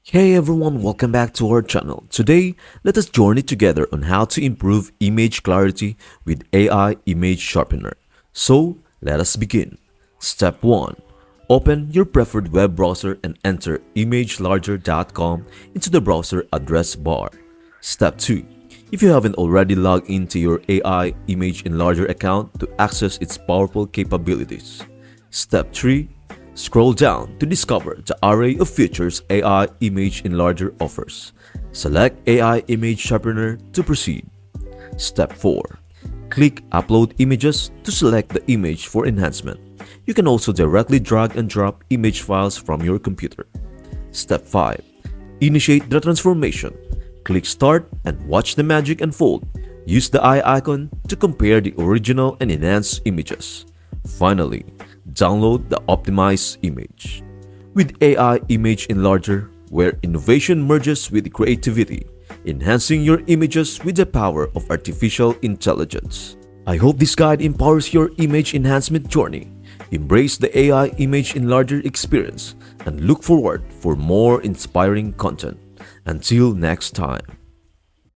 Hey everyone, welcome back to our channel. Today, let us journey together on how to improve image clarity with AI Image Sharpener. So, let us begin. Step 1. Open your preferred web browser and enter imagelarger.com into the browser address bar. Step 2. If you haven't already logged into your AI Image Enlarger account to access its powerful capabilities. Step 3. Scroll down to discover the array of features AI Image Enlarger offers. Select AI Image Sharpener to proceed. Step 4. Click Upload Images to select the image for enhancement. You can also directly drag and drop image files from your computer. Step 5. Initiate the transformation. Click Start and watch the magic unfold. Use the eye icon to compare the original and enhanced images. Finally, download the optimized image. With AI Image Enlarger, where innovation merges with creativity, enhancing your images with the power of artificial intelligence. I hope this guide empowers your image enhancement journey. Embrace the AI Image Enlarger experience and look forward for more inspiring content. Until next time.